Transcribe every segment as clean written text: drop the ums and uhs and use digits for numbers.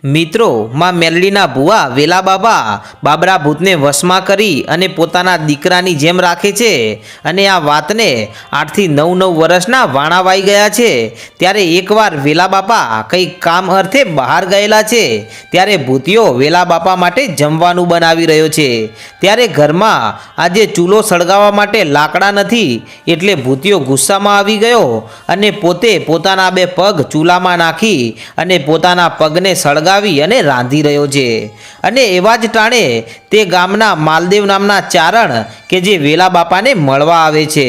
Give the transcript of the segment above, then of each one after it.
મિત્રો માં મેલડીના ભુવા વેલા બાબા બાબરા ભૂતને વશમાં કરી અને પોતાના દીકરાની જેમ રાખે છે અને આ વાતને 8 થી 9 વર્ષના વાણાવાઈ ગયા છે। ત્યારે એકવાર વેલા બાપા કંઈક કામ અર્થે બહાર ગયેલા છે। ત્યારે ભૂતિયો વેલા બાપા માટે જમવાનું બનાવી રહ્યો છે। ત્યારે ઘરમાં આજે ચૂલો સળગાવવા માટે લાકડા નથી એટલે ભૂતિયો ગુસ્સામાં આવી ગયો અને પોતે પોતાના 2 પગ ચૂલામાં નાખી અને પોતાના પગને સળગાવી અને રાંધી રહ્યો છે। અને એવા જ ટાણે તે ગામના માલદેવ નામના ચારણ કે જે વેલા બાપાને મળવા આવે છે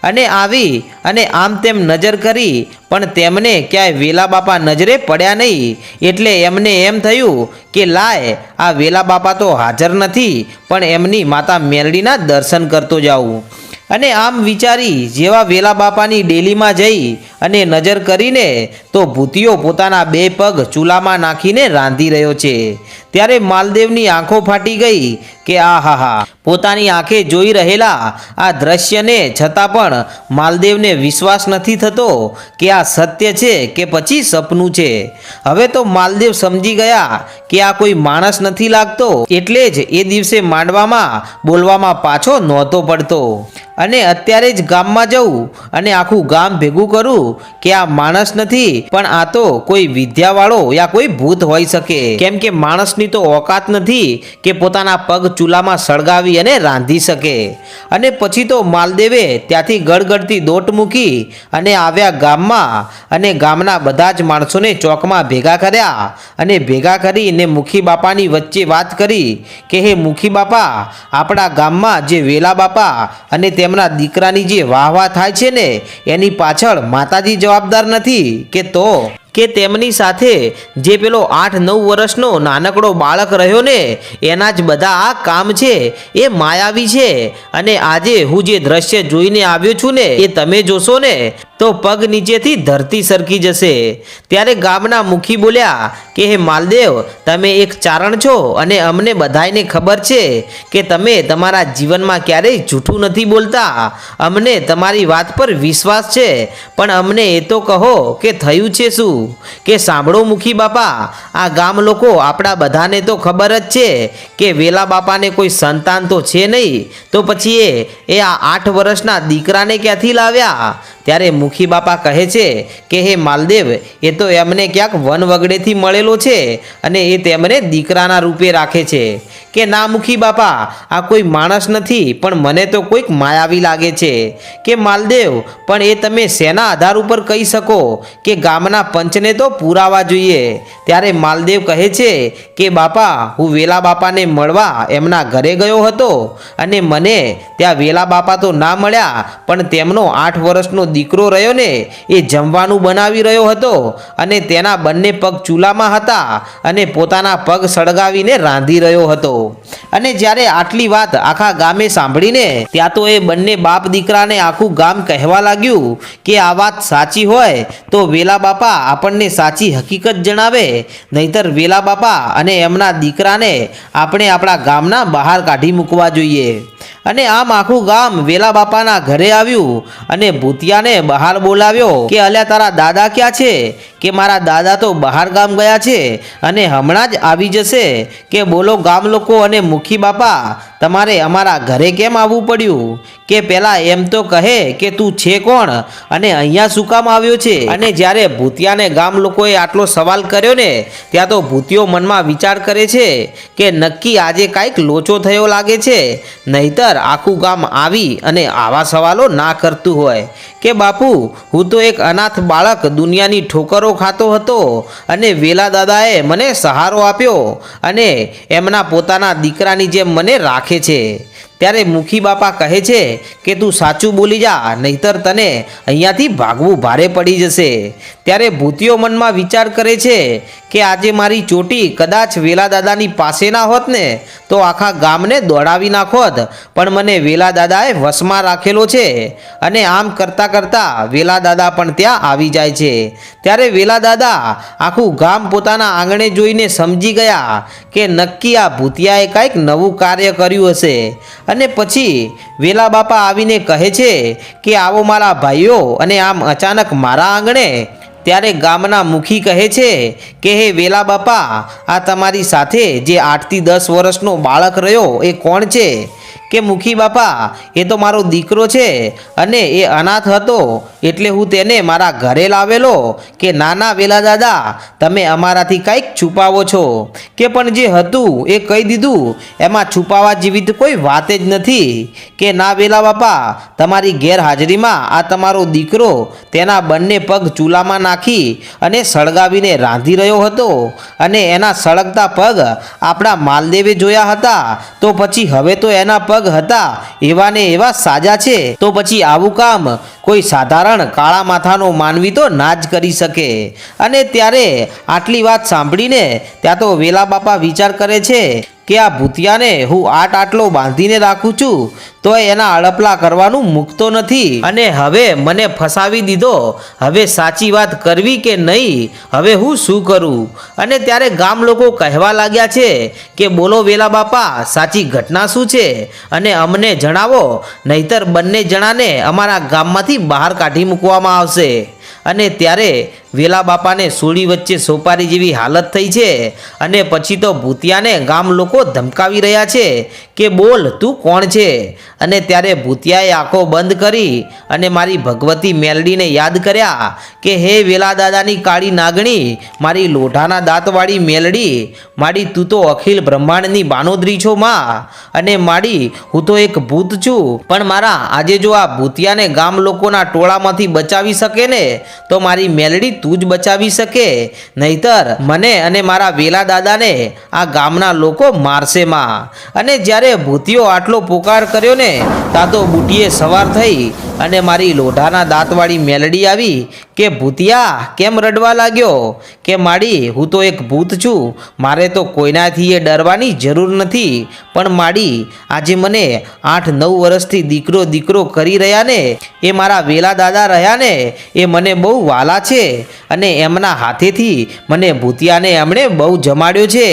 અને આવી અને આમ તેમ નજર કરી પણ તેમને ક્યાંય વેલા બાપા નજરે પડ્યા નહીં। એટલે એમને એમ થયું કે લાય આ વેલા બાપા તો હાજર નથી પણ એમની માતા મેલડીના દર્શન કરતો જાઉં। અને આમ વિચારી જેવા વેલા બાપાની ડેલીમાં જઈ અને નજર કરીને તો ભૂતિયો પોતાના 2 પગ ચૂલામાં નાખીને રાંધી રહ્યો છે। ત્યારે માલદેવની આંખો ફાટી ગઈ કે આહાહા, પોતાની આંખે જોઈ રહેલા આ દ્રશ્યને છતાં પણ માલદેવને વિશ્વાસ નથી થતો કે આ સત્ય છે કે પછી સપનું છે। હવે તો માલદેવ સમજી ગયા કે આ કોઈ માણસ નથી લાગતો એટલે જ એ દિવસે માંડવામાં બોલવામાં પાછો નહોતો પડતો અને અત્યારે જ ગામમાં જવું અને આખું ગામ ભેગું કરું કે આ માણસ નથી પણ આ તો કોઈ વિદ્યાવાળો યા કોઈ ભૂત હોઈ શકે, કેમ કે માણસની તો ઓકાત નથી કે પોતાના પગ ચૂલામાં સળગાવી અને રાંધી શકે। અને પછી તો માલદેવે ત્યાંથી ગળગળતી દોટ મૂકી અને આવ્યા ગામમાં અને ગામના બધા જ માણસોને ચોકમાં ભેગા કર્યા અને ભેગા કરીને મુખી બાપાની વચ્ચે વાત કરી કે હે મુખી બાપા, આપણા ગામમાં જે વેલા બાપા અને તેમના દીકરાની જે વાહ થાય છે ને એની પાછળ માતાજી જવાબદાર નથી કે તેમની સાથે જે પેલો 8-9 વર્ષનો નાનકડો બાળક રહ્યો ને એના જ બધા આ કામ છે એ માયાવી છે। અને આજે હું જે દ્રશ્ય જોઈને આવ્યો છું ને એ તમે જોશો ને તો પગ નીચેથી ધરતી સરકી જશે। ત્યારે ગામના મુખી બોલ્યા કે હે માલદેવ, તમે એક ચારણ છો અને અમને બધાયને ખબર છે કે તમે તમારા જીવનમાં ક્યારેય જૂઠું નથી બોલતા। અમને તમારી વાત પર વિશ્વાસ છે પણ અમને એ તો કહો કે થયું છે શું? કે સાંભળો મુખી બાપા, આ ગામ લોકો આપણા બધાને તો ખબર જ છે કે વેલા બાપાને કોઈ સંતાન તો છે નહીં, તો પછી એ આ 8 વર્ષના દીકરાને ક્યાંથી લાવ્યા? ત્યારે મુખી બાપા કહે છે કે હે માલદેવ, એ તો એમને ક્યાંક વન વગડેથી મળેલો છે અને એ તેમને દીકરાના રૂપે રાખે છે। કે ના મુખી બાપા, આ કોઈ માણસ નથી પણ મને તો કોઈક માયાવી લાગે છે। કે માલદેવ, પણ એ તમે શેના આધાર ઉપર કહી શકો કે ગામના પંચને તો પુરાવા જોઈએ? ત્યારે માલદેવ કહે છે કે બાપા, હું વેલા બાપાને મળવા એમના ઘરે ગયો હતો અને મને ત્યાં વેલા બાપા તો ના મળ્યા પણ તેમનો 8 વર્ષનો દીકરો રહ્યો ને એ જમવાનું બનાવી રહ્યો હતો અને તેના બંને પગ ચૂલામાં હતા અને પોતાના પગ સળગાવીને રાંધી રહ્યો હતો। અને જ્યારે આટલી વાત આખા ગામે સાંભળીને ત્યાં તો એ બંને બાપ દીકરાને આખું ગામ કહેવા લાગ્યું કે આ વાત સાચી હોય તો વેલા બાપા આપણને સાચી હકીકત જણાવે, નહીતર વેલા બાપા અને એમના દીકરાને આપણે આપણા ગામના બહાર કાઢી મૂકવા જોઈએ। અને આમ આખું ગામ વેલા બાપાના ઘરે આવ્યું અને ભૂતિયાને બહાર બોલાવ્યો કે અલ્યા તારા દાદા ક્યાં છે? કે મારા દાદા તો બહાર ગામ ગયા છે અને હમણાં જ આવી જશે। કે બોલો ગામ લોકો અને મુખી બાપા, તમારે અમારા ઘરે કેમ આવવું પડ્યું? કે પહેલાં એમ તો કહે કે તું છે કોણ અને અહીંયા શું કામ આવ્યો છે? અને જ્યારે ભૂતિયાને ગામ લોકોએ આટલો સવાલ કર્યો ને ત્યાં તો ભૂતિયો મનમાં વિચાર કરે છે કે નક્કી આજે કાંઈક લોચો થયો લાગે છે, નહીતર આખું ગામ આવી અને આવા સવાલો ના કરતું હોય। કે બાપુ, હું તો એક અનાથ બાળક દુનિયાની ઠોકરો ખાતો હતો અને વેલા દાદાએ મને સહારો આપ્યો અને એમના પોતાના દીકરાની જેમ મને રાખે છે। ત્યારે મુખી બાપા કહે છે કે તું સાચું બોલી જા, નહીતર તને અહીંયાથી ભાગવું ભારે પડી જશે। ત્યારે ભૂતિયો મનમાં વિચાર કરે છે કે આજે મારી ચોટી કદાચ વેલા દાદાની પાસે ના હોત ને તો આખા ગામને દોડાવી નાખોત, પણ મને વેલા દાદાએ વશમાં રાખેલો છે। અને આમ કરતાં કરતાં વેલા દાદા પણ ત્યાં આવી જાય છે। ત્યારે વેલા દાદા આખું ગામ પોતાના આંગણે જોઈને સમજી ગયા કે નક્કી આ ભૂતિયાએ કંઈક નવું કાર્ય કર્યું હશે। અને પછી વેલા બાપા આવીને કહે છે કે આવો મારા ભાઈઓ, અને આમ અચાનક મારા આંગણે ત્યારે ગામના મુખી કહે છે કે હે વેલા બાપા, આ તમારી સાથે જે 8 થી 10 વર્ષનો બાળક રહ્યો એ કોણ છે? કે મુખી બાપા, એ તો મારો દીકરો છે અને એ અનાથ હતો એટલે હું તેને મારા ઘરે લાવેલો. કે નાના વેલા દાદા, તમે અમારાથી કંઈક છુપાવો છો. કે પણ જે હતું એ કહી દીધું, એમાં છુપાવા જેવી તો કોઈ વાત જ નથી. કે ના વેલા બાપા, તમારી ગેરહાજરીમાં આ તમારો દીકરો તેના બંને પગ ચૂલામાં નાખી અને સળગાવીને રાંધી રહ્યો હતો અને એના સળગતા પગ આપણા માલદેવે જોયા હતા. તો પછી હવે તો એના પગ હતા એવા ને એવા સાજા છે. તો પછી આવું કામ કોઈ સાધારણ કાળા માથાનો માનવી તો ના જ કરી શકે. અને ત્યારે આટલી વાત સાંભળીને ત્યાં તો વેલા બાપા વિચાર કરે છે કે આ ભૂતિયાને હું આટલો બાંધીને રાખું છું તો એના અડપલા કરવાનું મૂકતો નથી અને હવે મને ફસાવી દીધો. હવે સાચી વાત કરવી કે નહીં, હવે હું શું કરું? અને ત્યારે ગામ લોકો કહેવા લાગ્યા છે કે બોલો વેલા બાપા, સાચી ઘટના શું છે અને અમને જણાવો, નહીતર બંને જણાને અમારા ગામમાંથી બહાર કાઢી મૂકવામાં આવશે. અને ત્યારે વેલા બાપાને સૂળી વચ્ચે સોપારી જેવી હાલત થઈ છે. અને પછી તો ભૂતિયાને ગામ લોકો ધમકાવી રહ્યા છે કે બોલ, તું કોણ છે? અને ત્યારે ભૂતિયાએ આંખો બંધ કરી અને મારી ભગવતી મેલડીને યાદ કર્યા કે હે વેલા દાદાની કાળી નાગણી, મારી લોઢાના દાંતવાળી મેલડી, માડી તું તો અખિલ બ્રહ્માંડની બાનોદરી છો માં. અને માડી હું તો એક ભૂત છું, પણ મારા આજે જો આ ભૂતિયાને ગામ લોકોના ટોળામાંથી બચાવી શકે ને તો મારી મેલડી તું જ બચાવી શકે, નહીતર મને અને મારા વેલા દાદાને આ ગામના લોકો મારશે માં. અને જ્યારે ભૂતિયો આટલો પોકાર કર્યો ને ત્યાં તો બુટીએ સવાર થઈ અને મારી લોઢાના દાંતવાળી મેલડી આવી કે ભૂતિયા કેમ રડવા લાગ્યો? કે માડી હું તો એક ભૂત છું, મારે તો કોઈનાથી એ ડરવાની જરૂર નથી. પણ માડી આજે મને 8-9 વર્ષથી દીકરો દીકરો કરી રહ્યા ને એ મારા વેલા દાદા રહ્યા ને એ મને બહુ વાલા છે અને એમના હાથેથી મને ભૂતિયાને એમણે બહુ જમાડ્યો છે.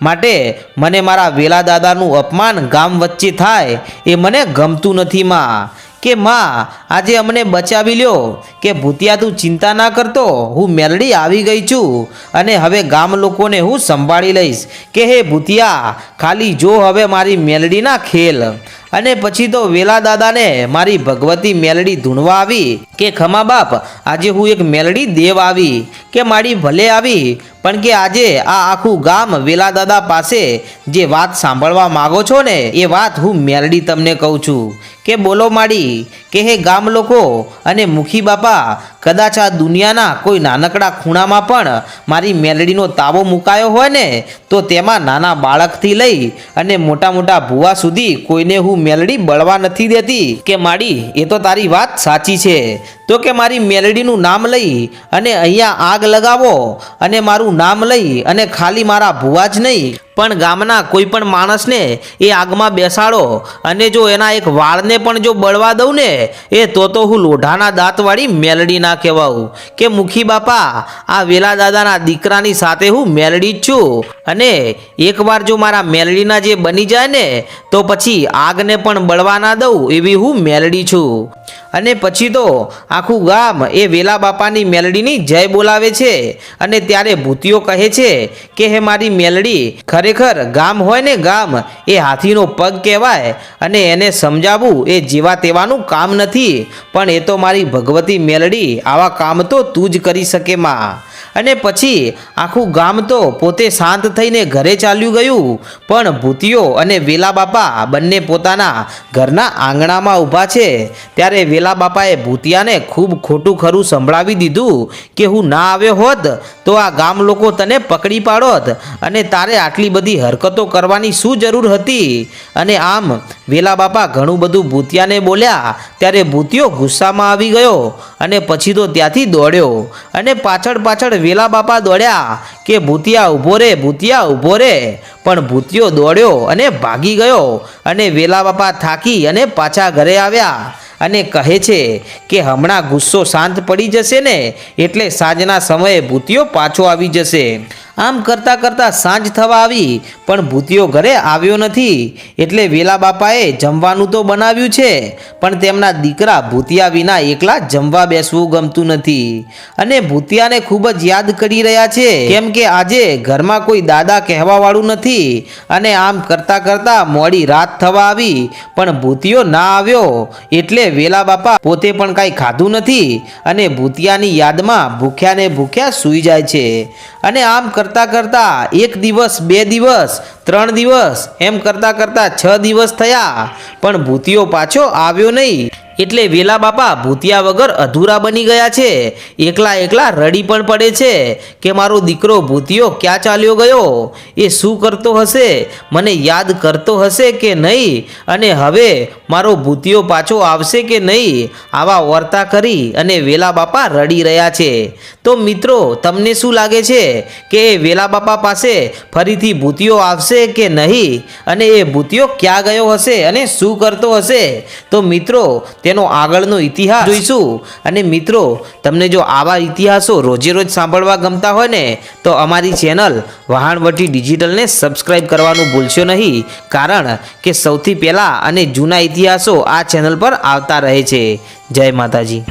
માટે મને મારા વેલા દાદાનું અપમાન ગામ વચ્ચે થાય એ મને ગમતું નથી માં. કે માં આજે અમને બચાવી લ્યો. કે ભૂતિયા તું ચિંતા ના કરતો, હું મેલડી આવી ગઈ છું અને હવે ગામ લોકોને હું સંભાળી લઈશ. કે હે ભૂતિયા, ખાલી જો હવે મારી મેલડીના ખેલ. અને પછી તો વેલા દાદાને મારી ભગવતી મેલડી ધૂણવા આવી કે ખમા બાપ, આજે હું એક મેલડી દેવ આવી. કે માડી ભલે આવી, પણ કે આજે આ આખું ગામ વેલા દાદા પાસે જે વાત સાંભળવા માગો છો ને એ વાત હું મેલડી તમને કહું છું. કે બોલો માડી. કે હે ગામ લોકો અને મુખી બાપા, કદાચ આ દુનિયાના કોઈ નાનકડા ખૂણામાં પણ મારી મેલડીનો તાવો મુકાયો હોય ને તો તેમાં નાના બાળકથી લઈ અને મોટા મોટા ભૂવા સુધી કોઈને હું મેલડી બળવા નથી દેતી. કે માડી એ તો તારી વાત સાચી છે. તો કે મારી મેલડીનું નામ લઈ અને અહીંયા આગ લગાવો અને મારું નામ લઈ અને ખાલી મારા ભૂવા જ નહીં પણ ગામના કોઈ પણ માણસને એ આગમાં બેસાડો અને જો એના એક વાળને પણ જો બળવા દઉં ને એ તો હું લોઢાના દાંતવાળી મેલડી ના કહેવાઉં. કે મુખી બાપા, આ વેલા દાદાના દીકરાની સાથે હું મેલડી જ છું અને એકવાર જો મારા મેલડીના જે બની જાય ને તો પછી આગને પણ બળવા ના દઉં એવી હું મેલડી છું. અને પછી તો આખું ગામ એ વેલા બાપાની મેલડીની જય બોલાવે છે. અને ત્યારે ભૂતિયો કહે છે કે હે મારી મેલડી, ખરેખર ગામ હોય ને ગામ એ હાથીનો પગ કહેવાય અને એને સમજાવવું એ જેવા તેવાનું કામ નથી. પણ એ તો મારી ભગવતી મેલડી, આવા કામ તો તું જ કરી શકે માં. અને પછી આખું ગામ તો પોતે શાંત થઈને ઘરે ચાલ્યું ગયું. પણ ભૂતિયો અને વેલા બાપા બંને પોતાના ઘરના આંગણામાં ઊભા છે. ત્યારે વેલા બાપાએ ભૂતિયાને ખૂબ ખોટું ખરું સંભળાવી દીધું કે હું ના આવ્યો હોત તો આ ગામ લોકો તને પકડી પાડોત અને તારે આટલી બધી હરકતો કરવાની શું જરૂર હતી. અને આમ વેલા બાપા ઘણું બધું ભૂતિયાને બોલ્યા. ત્યારે ભૂતિયો ગુસ્સામાં આવી ગયો અને પછી તો ત્યાંથી દોડ્યો અને પાછળ પાછળ વેલા બાપા દોડ્યા કે ભૂતિયા ઊભો રે, ભૂતિયા ઊભો રે. પણ ભૂતિયો દોડ્યો અને ભાગી ગયો અને વેલા બાપા થાકી અને પાછા ઘરે આવ્યા અને કહે છે કે હમણાં ગુસ્સો શાંત પડી જશે ને એટલે સાંજના સમયે ભૂતિયો પાછો આવી જશે. આમ કરતાં કરતાં સાંજ થવા આવી પણ ભૂતિયો ઘરે આવ્યો નથી, એટલે વેલા બાપાએ જમવાનું તો બનાવ્યું છે પણ તેમના દીકરા ભૂતિયા વિના એકલા જમવા બેસવું ગમતું નથી અને ભૂતિયાને ખૂબ જ યાદ કરી રહ્યા છે, કેમ કે આજે ઘરમાં કોઈ દાદા કહેવાવાળું નથી અને આમ કરતાં કરતાં મોડી રાત થવા આવી પણ ભૂતિયો ના આવ્યો, એટલે વેલા બાપા પોતે પણ કાંઈ ખાધું નથી અને ભૂતિયાની યાદમાં ભૂખ્યા ને ભૂખ્યા સૂઈ જાય છે અને આમ કરતાં કરતાં 1 દિવસ 2 દિવસ 3 દિવસ એમ કરતાં કરતાં 6 દિવસ થયા પણ ભૂતિયો પાછો આવ્યો નહીં, એટલે વેલા બાપા ભૂતિયા વગર અધૂરા બની ગયા છે। એકલા એકલા રડી પણ પડે છે કે મારો દીકરો ભૂતિયો ક્યાં ચાલ્યો ગયો, એ શું કરતો હશે, મને યાદ કરતો હશે કે નહીં અને હવે મારો ભૂતિયો પાછો આવશે કે નહીં, આવા વર્તા કરી અને વેલા બાપા રડી રહ્યા છે। તો મિત્રો તમને શું લાગે છે કે વેલા બાપા પાસે ફરીથી ભૂતિયો આવશે કે નહીં અને એ ભૂતિયો ક્યાં ગયો હશે અને શું કરતો હશે? તો મિત્રો તેનો આગળનો ઇતિહાસ જોઈશું અને મિત્રો તમને જો આવા ઇતિહાસો રોજે રોજ સાંભળવા ગમતા હોય ને તો અમારી ચેનલ વહાણવટી ડિજિટલને સબસ્ક્રાઇબ કરવાનું ભૂલશો નહીં, કારણ કે સૌથી પહેલાં અને જૂના ઇતિહાસો આ ચેનલ પર આવતા રહે છે। જય માતાજી।